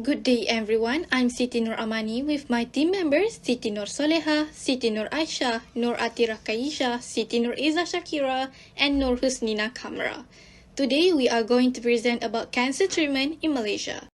Good day everyone, I'm Siti Nur Amani with my team members Siti Nur Soleha, Siti Nur Aisyah, Nur Atira Kaisha, Siti Nur Iza Shakira and Nur Husnina Kamra. Today we are going to present about cancer treatment in Malaysia.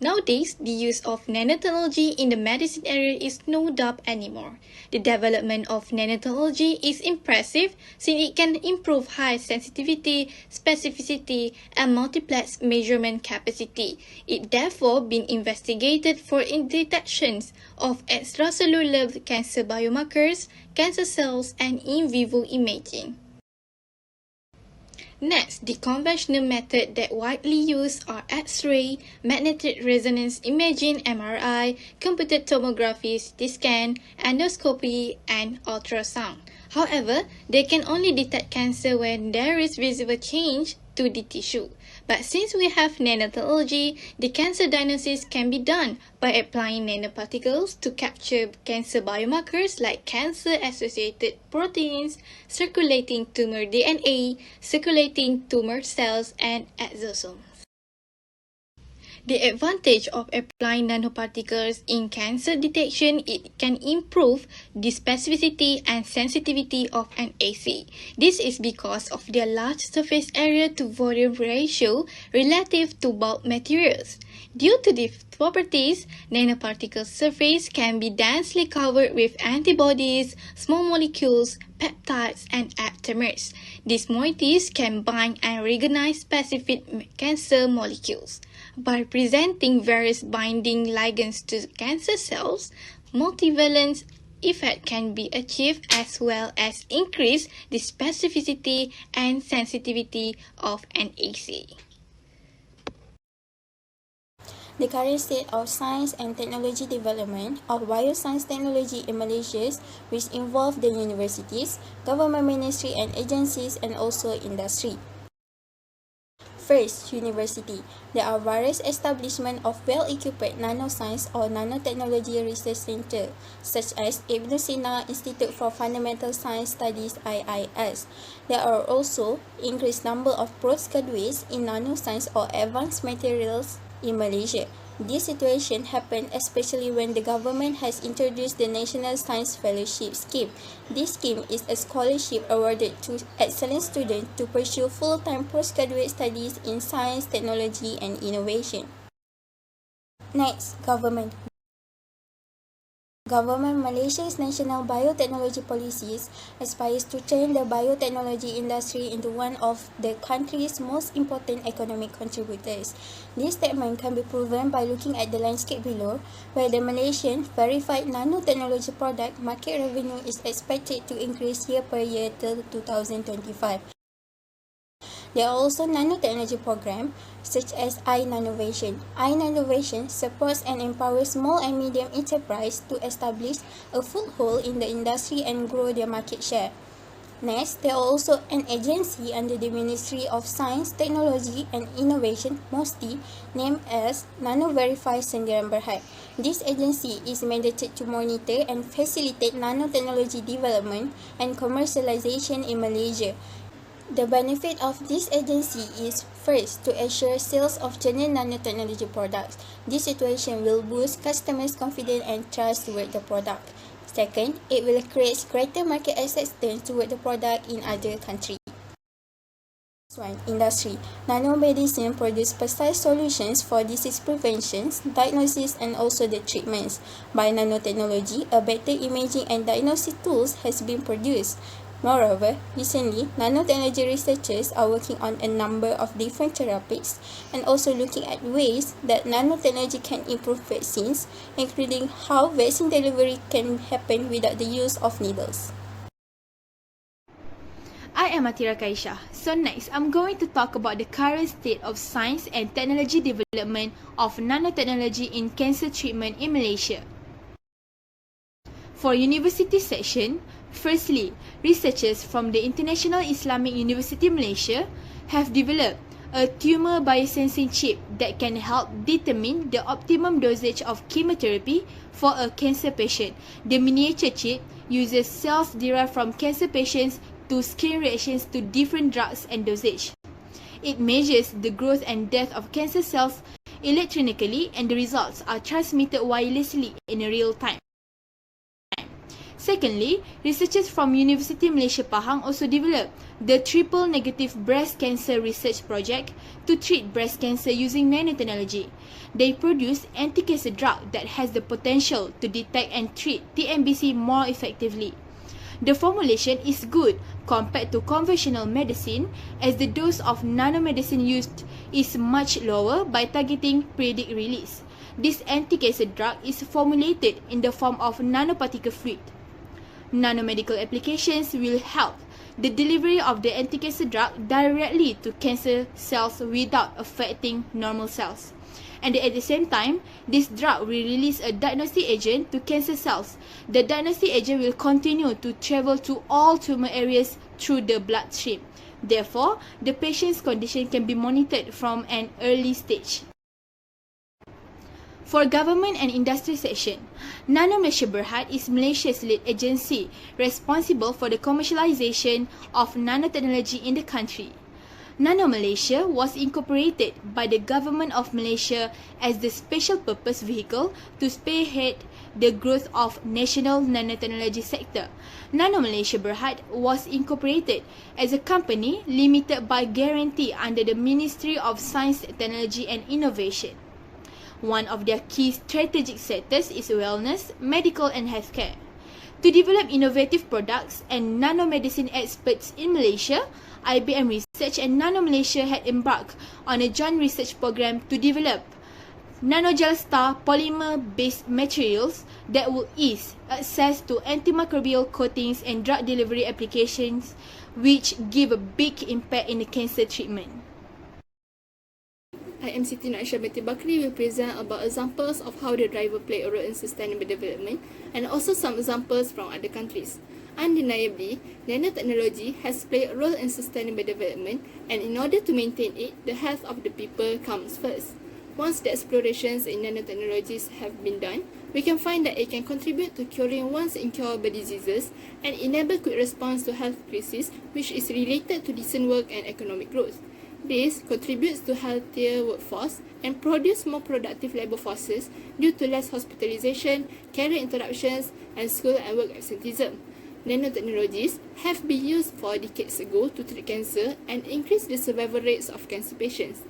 Nowadays, the use of nanotechnology in the medicine area is no doubt anymore. The development of nanotechnology is impressive since it can improve high sensitivity, specificity, and multiplex measurement capacity. It therefore been investigated for detections of extracellular cancer biomarkers, cancer cells, and in vivo imaging. Next, the conventional method that widely used are X-ray, magnetic resonance imaging (MRI), computed tomography (CT scan), endoscopy, and ultrasound. However, they can only detect cancer when there is visible change to the tissue. But since we have nanotechnology, the cancer diagnosis can be done by applying nanoparticles to capture cancer biomarkers like cancer-associated proteins, circulating tumor DNA, circulating tumor cells, and exosomes. The advantage of applying nanoparticles in cancer detection, it can improve the specificity and sensitivity of an assay. This is because of their large surface area to volume ratio relative to bulk materials. Due to these properties, nanoparticle surface can be densely covered with antibodies, small molecules, peptides, and aptamers. These moieties can bind and recognize specific cancer molecules. By presenting various binding ligands to cancer cells, multivalent effect can be achieved as well as increase the specificity and sensitivity of an assay. The current state of science and technology development of bioscience technology in Malaysia, which involve the universities, government ministry and agencies, and also industry. First, university. There are various establishments of well-equipped nanoscience or nanotechnology research centres, such as Ibn Sina Institute for Fundamental Science Studies (IIS). There are also increased number of postgraduates in nanoscience or advanced materials in Malaysia. This situation happened especially when the government has introduced the National Science Fellowship Scheme. This scheme is a scholarship awarded to excellent students to pursue full-time postgraduate studies in science, technology, and innovation. Next, government. Government Malaysia's national biotechnology policies aspires to turn the biotechnology industry into one of the country's most important economic contributors. This statement can be proven by looking at the landscape below, where the Malaysian verified nanotechnology product market revenue is expected to increase year per year till 2025. There are also nanotechnology programs such as iNanovation. iNanovation supports and empowers small and medium enterprises to establish a foothold in the industry and grow their market share. Next, there are also an agency under the Ministry of Science, Technology and Innovation, MOSTI, named as NanoVerify Sendirian Berhad. This agency is mandated to monitor and facilitate nanotechnology development and commercialization in Malaysia. The benefit of this agency is, first, to assure sales of genuine nanotechnology products. This situation will boost customers' confidence and trust toward the product. Second, it will create greater market acceptance toward the product in other countries. Next one, industry. Nanomedicine produces precise solutions for disease prevention, diagnosis, and also the treatments. By nanotechnology, a better imaging and diagnostic tools has been produced. Moreover, recently, nanotechnology researchers are working on a number of different therapies and also looking at ways that nanotechnology can improve vaccines, including how vaccine delivery can happen without the use of needles. I am Atira Kaisha. So next, I'm going to talk about the current state of science and technology development of nanotechnology in cancer treatment in Malaysia. For university section, firstly, researchers from the International Islamic University Malaysia have developed a tumor biosensing chip that can help determine the optimum dosage of chemotherapy for a cancer patient. The miniature chip uses cells derived from cancer patients to screen reactions to different drugs and dosage. It measures the growth and death of cancer cells electronically, and the results are transmitted wirelessly in real time. Secondly, researchers from University Malaysia Pahang also developed the Triple Negative Breast Cancer Research Project to treat breast cancer using nanotechnology. They produce anti-cancer drug that has the potential to detect and treat TNBC more effectively. The formulation is good compared to conventional medicine as the dose of nanomedicine used is much lower by targeting predict release. This anti-cancer drug is formulated in the form of nanoparticle fluid. Nanomedical applications will help the delivery of the anti-cancer drug directly to cancer cells without affecting normal cells. And at the same time, this drug will release a diagnostic agent to cancer cells. The diagnostic agent will continue to travel to all tumor areas through the bloodstream. Therefore, the patient's condition can be monitored from an early stage. For government and industry section, Nano Malaysia Berhad is Malaysia's lead agency responsible for the commercialization of nanotechnology in the country. Nano Malaysia was incorporated by the Government of Malaysia as the special purpose vehicle to spearhead the growth of national nanotechnology sector. Nano Malaysia Berhad was incorporated as a company limited by guarantee under the Ministry of Science, Technology and Innovation. One of their key strategic sectors is wellness, medical and healthcare. To develop innovative products and nanomedicine experts in Malaysia, IBM Research and Nano Malaysia had embarked on a joint research program to develop nanogel star polymer-based materials that will ease access to antimicrobial coatings and drug delivery applications, which give a big impact in the cancer treatment. I am Siti Naisha Binti Bakri will present about examples of how the driver play a role in sustainable development and also some examples from other countries. Undeniably, nanotechnology has played a role in sustainable development, and in order to maintain it, the health of the people comes first. Once the explorations in nanotechnologies have been done, we can find that it can contribute to curing once incurable diseases and enable quick response to health crises, which is related to decent work and economic growth. This contributes to healthier workforce and produce more productive labour forces due to less hospitalisation, career interruptions, and school and work absenteeism. Nanotechnologies have been used for decades ago to treat cancer and increase the survival rates of cancer patients.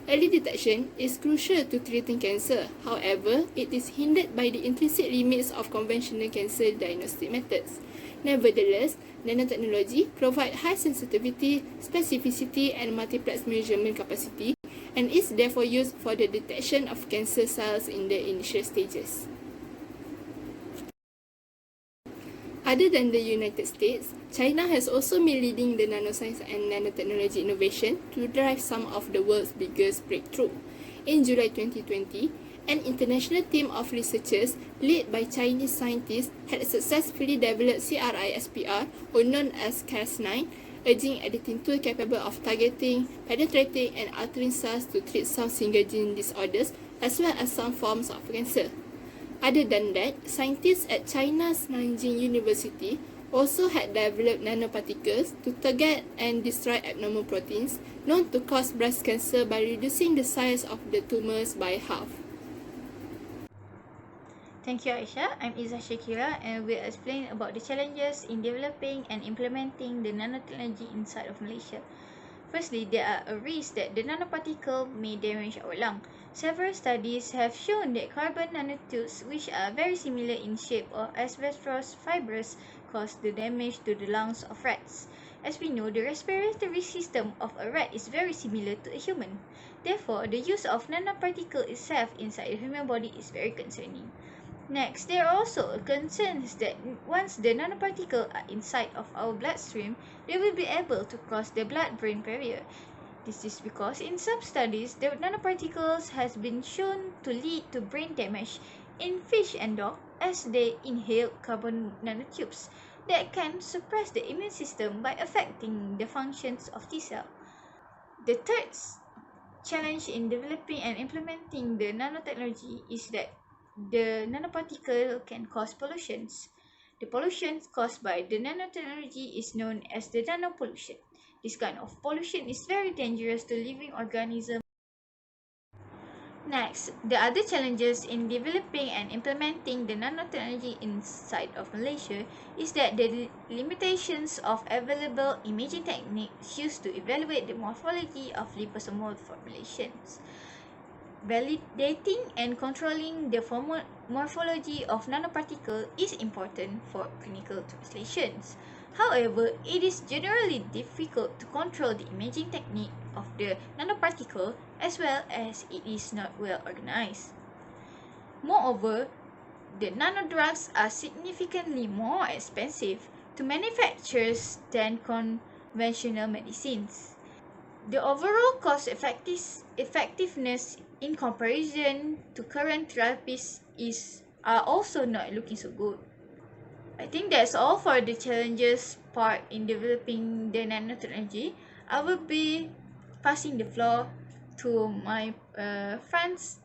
Early detection is crucial to treating cancer. However, it is hindered by the intrinsic limits of conventional cancer diagnostic methods. Nevertheless, nanotechnology provide high sensitivity, specificity, and multiplex measurement capacity, and is therefore used for the detection of cancer cells in the initial stages. Other than the United States, China has also been leading the nanoscience and nanotechnology innovation to drive some of the world's biggest breakthrough. In July 2020, an international team of researchers led by Chinese scientists had successfully developed CRISPR, or known as Cas9, a gene editing tool capable of targeting, penetrating, and altering cells to treat some single gene disorders as well as some forms of cancer. Other than that, scientists at China's Nanjing University also had developed nanoparticles to target and destroy abnormal proteins known to cause breast cancer by reducing the size of the tumors by half. Thank you, Aisha. I'm Izzah Shakira and will explain about the challenges in developing and implementing the nanotechnology inside of Malaysia. Firstly, there are a risk that the nanoparticle may damage our lung. Several studies have shown that carbon nanotubes, which are very similar in shape or asbestos fibers, cause the damage to the lungs of rats. As we know, the respiratory system of a rat is very similar to a human. Therefore, the use of nanoparticle itself inside the human body is very concerning. Next, there are also concerns that once the nanoparticles are inside of our bloodstream, they will be able to cross the blood-brain barrier. This is because in some studies, the nanoparticles has been shown to lead to brain damage in fish and dog as they inhale carbon nanotubes that can suppress the immune system by affecting the functions of T cell. The third challenge in developing and implementing the nanotechnology is that the nanoparticle can cause pollutions. The pollution caused by the nanotechnology is known as the nanopollution. This kind of pollution is very dangerous to living organisms. Next, the other challenges in developing and implementing the nanotechnology inside of Malaysia is that the limitations of available imaging techniques used to evaluate the morphology of liposomal formulations. Validating and controlling the morphology of nanoparticle is important for clinical translations. However, it is generally difficult to control the imaging technique of the nanoparticle as well as it is not well organized. Moreover, the nanodrugs are significantly more expensive to manufacture than conventional medicines. The overall cost effectiveness in comparison to current therapies are also not looking so good. I think that's all for the challenges part in developing the nanotechnology. I will be passing the floor to my friends,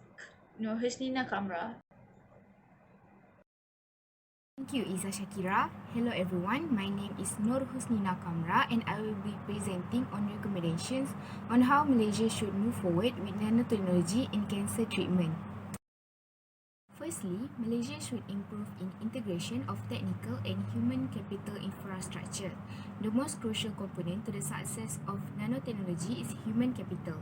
Husnina Kamra. Thank you, Iza Shakira. Hello everyone, my name is Nur Husnina Kamra and I will be presenting on recommendations on how Malaysia should move forward with nanotechnology in cancer treatment. Firstly, Malaysia should improve in integration of technical and human capital infrastructure. The most crucial component to the success of nanotechnology is human capital.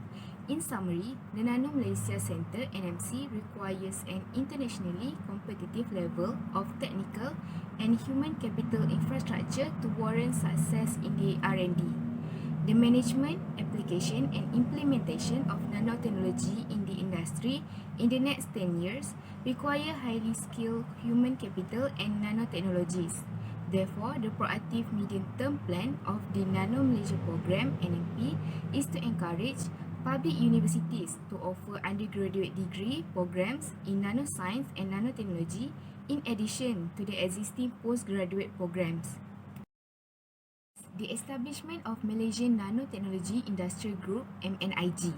In summary, the Nano Malaysia Centre (NMC) requires an internationally competitive level of technical and human capital infrastructure to warrant success in the R&D. The management, application and implementation of nanotechnology in the industry in the next 10 years require highly skilled human capital and nanotechnologies. Therefore, the proactive medium-term plan of the Nano Malaysia Program (NMP) is to encourage public universities to offer undergraduate degree programs in nanoscience and nanotechnology in addition to the existing postgraduate programs. The establishment of Malaysian Nanotechnology Industrial Group (MNIG).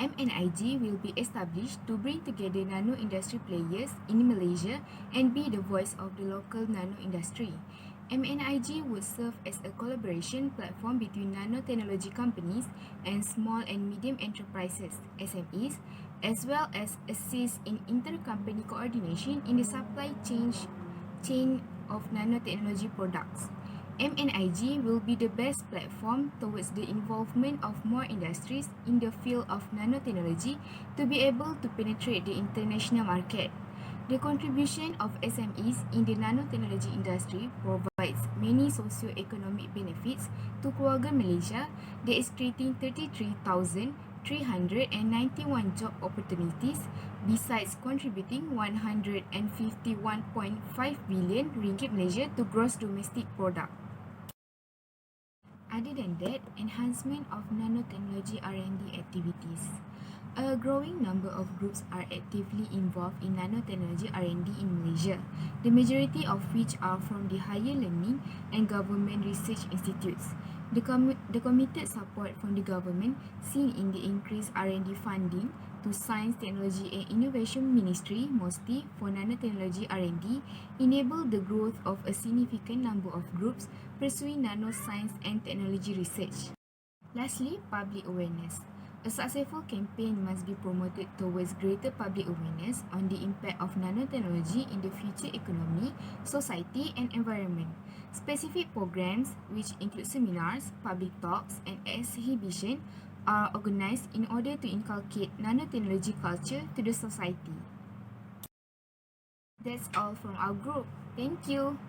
MNIG will be established to bring together nano industry players in Malaysia and be the voice of the local nano industry. MNIG would serve as a collaboration platform between nanotechnology companies and small and medium enterprises (SMEs), as well as assist in intercompany coordination in the supply chain of nanotechnology products. MNIG will be the best platform towards the involvement of more industries in the field of nanotechnology to be able to penetrate the international market. The contribution of SMEs in the nanotechnology industry provides many socio-economic benefits to keluarga Malaysia that is creating 33,391 job opportunities besides contributing 151.5 billion ringgit Malaysia to gross domestic product. Other than that, enhancement of nanotechnology R&D activities. A growing number of groups are actively involved in nanotechnology R&D in Malaysia, the majority of which are from the higher learning and government research institutes. The committed support from the government seen in the increased R&D funding to Science, Technology and Innovation Ministry (MOSTI) for nanotechnology R&D enable the growth of a significant number of groups pursuing nanoscience and technology research. Lastly, public awareness. A successful campaign must be promoted towards greater public awareness on the impact of nanotechnology in the future economy, society and environment. Specific programs, which include seminars, public talks and exhibition, are organized in order to inculcate nanotechnology culture to the society. That's all from our group. Thank you.